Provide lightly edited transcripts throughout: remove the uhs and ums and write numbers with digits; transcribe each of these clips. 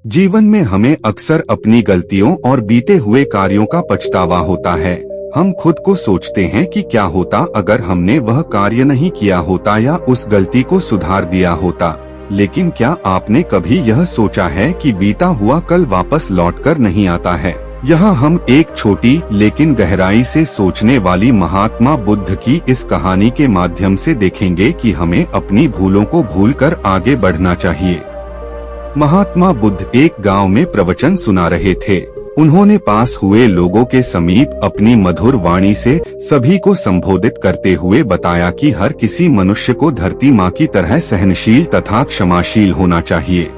जीवन में हमें अक्सर अपनी गलतियों और बीते हुए कार्यों का पछतावा होता है। हम खुद को सोचते हैं कि क्या होता अगर हमने वह कार्य नहीं किया होता या उस गलती को सुधार दिया होता। लेकिन क्या आपने कभी यह सोचा है कि बीता हुआ कल वापस लौटकर नहीं आता है? यहाँ हम एक छोटी लेकिन गहराई से सोचने वाली महात्मा बुद्ध की इस कहानी के माध्यम से देखेंगे कि हमें अपनी भूलों को भूलकर आगे बढ़ना चाहिए। महात्मा बुद्ध एक गांव में प्रवचन सुना रहे थे। उन्होंने पास हुए लोगों के समीप अपनी मधुर वाणी से सभी को संबोधित करते हुए बताया कि हर किसी मनुष्य को धरती माँ की तरह सहनशील तथा क्षमाशील होना चाहिए।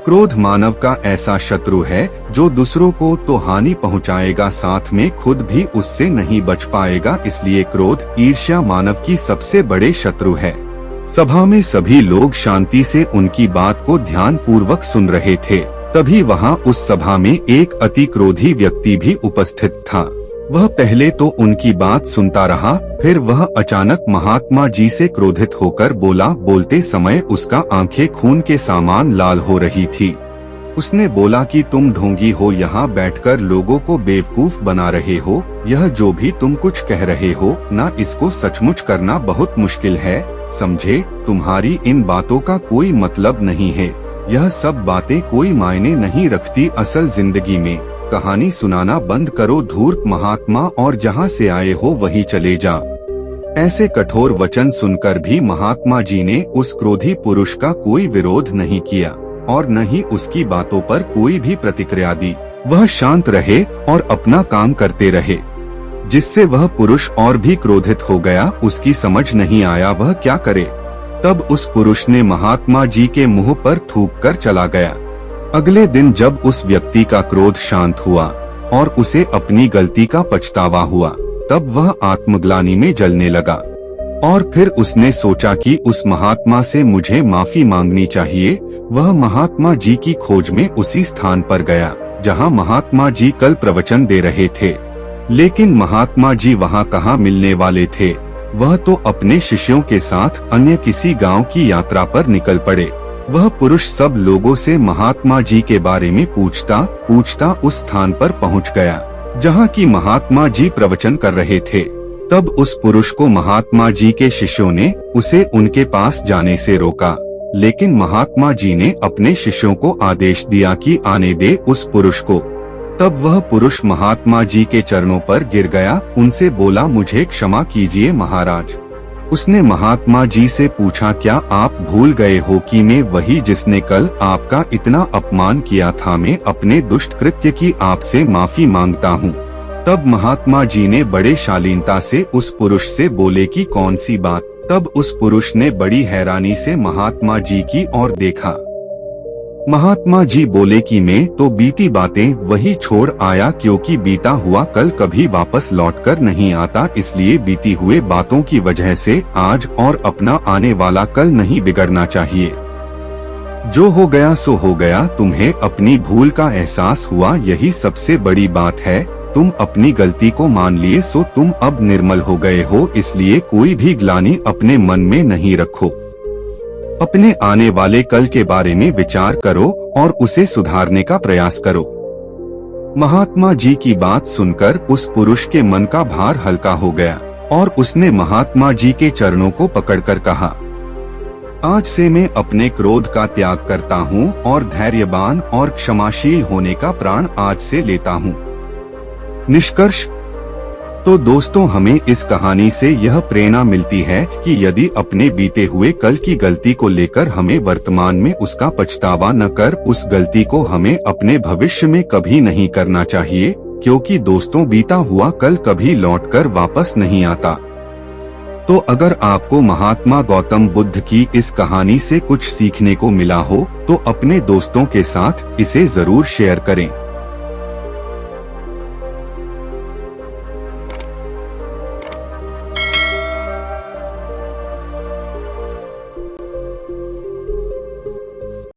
क्रोध मानव का ऐसा शत्रु है जो दूसरों को तो हानि पहुंचाएगा, साथ में खुद भी उससे नहीं बच पाएगा। इसलिए क्रोध, ईर्ष्या मानव की सबसे बड़े शत्रु है। सभा में सभी लोग शांति से उनकी बात को ध्यान पूर्वक सुन रहे थे। तभी वहां उस सभा में एक अति क्रोधी व्यक्ति भी उपस्थित था। वह पहले तो उनकी बात सुनता रहा, फिर वह अचानक महात्मा जी से क्रोधित होकर बोला। बोलते समय उसका आंखें खून के समान लाल हो रही थी। उसने बोला कि तुम ढोंगी हो, यहाँ बैठकर लोगों को बेवकूफ बना रहे हो। यह जो भी तुम कुछ कह रहे हो ना, इसको सचमुच करना बहुत मुश्किल है। समझे, तुम्हारी इन बातों का कोई मतलब नहीं है। यह सब बातें कोई मायने नहीं रखती असल जिंदगी में। कहानी सुनाना बंद करो धूर्त महात्मा, और जहाँ से आए हो वहीं चले जा। ऐसे कठोर वचन सुनकर भी महात्मा जी ने उस क्रोधी पुरुष का कोई विरोध नहीं किया और न ही उसकी बातों पर कोई भी प्रतिक्रिया दी। वह शांत रहे और अपना काम करते रहे, जिससे वह पुरुष और भी क्रोधित हो गया। उसकी समझ नहीं आया वह क्या करे। तब उस पुरुष ने महात्मा जी के मुंह पर थूक कर चला गया। अगले दिन जब उस व्यक्ति का क्रोध शांत हुआ और उसे अपनी गलती का पछतावा हुआ, तब वह आत्मग्लानि में जलने लगा और फिर उसने सोचा कि उस महात्मा से मुझे माफी मांगनी चाहिए। वह महात्मा जी की खोज में उसी स्थान पर गया जहां महात्मा जी कल प्रवचन दे रहे थे। लेकिन महात्मा जी वहां कहाँ मिलने वाले थे। वह तो अपने शिष्यों के साथ अन्य किसी गांव की यात्रा पर निकल पड़े। वह पुरुष सब लोगों से महात्मा जी के बारे में पूछता उस स्थान पर पहुंच गया जहां की महात्मा जी प्रवचन कर रहे थे। तब उस पुरुष को महात्मा जी के शिष्यों ने उसे उनके पास जाने से रोका, लेकिन महात्मा जी ने अपने शिष्यों को आदेश दिया कि आने दे उस पुरुष को। तब वह पुरुष महात्मा जी के चरणों पर गिर गया, उनसे बोला, मुझे क्षमा कीजिए महाराज। उसने महात्मा जी से पूछा, क्या आप भूल गए हो कि मैं वही जिसने कल आपका इतना अपमान किया था? मैं अपने दुष्ट कृत्य की आपसे माफी मांगता हूँ। तब महात्मा जी ने बड़े शालीनता से उस पुरुष से बोले कि कौन सी बात? तब उस पुरुष ने बड़ी हैरानी से महात्मा जी की ओर देखा। महात्मा जी बोले कि मैं तो बीती बातें वही छोड़ आया, क्योंकि बीता हुआ कल कभी वापस लौटकर नहीं आता। इसलिए बीती हुए बातों की वजह से आज और अपना आने वाला कल नहीं बिगड़ना चाहिए। जो हो गया सो हो गया। तुम्हें अपनी भूल का एहसास हुआ, यही सबसे बड़ी बात है। तुम अपनी गलती को मान लिए, सो तुम अब निर्मल हो गए हो। इसलिए कोई भी ग्लानि अपने मन में नहीं रखो। अपने आने वाले कल के बारे में विचार करो और उसे सुधारने का प्रयास करो। महात्मा जी की बात सुनकर उस पुरुष के मन का भार हल्का हो गया और उसने महात्मा जी के चरणों को पकड़कर कहा, आज से मैं अपने क्रोध का त्याग करता हूँ और धैर्यवान और क्षमाशील होने का प्रण आज से लेता हूँ। निष्कर्ष तो दोस्तों, हमें इस कहानी से यह प्रेरणा मिलती है कि यदि अपने बीते हुए कल की गलती को लेकर हमें वर्तमान में उसका पछतावा न कर, उस गलती को हमें अपने भविष्य में कभी नहीं करना चाहिए, क्योंकि दोस्तों बीता हुआ कल कभी लौटकर वापस नहीं आता। तो अगर आपको महात्मा गौतम बुद्ध की इस कहानी से कुछ सीखने को मिला हो तो अपने दोस्तों के साथ इसे जरूर शेयर करें।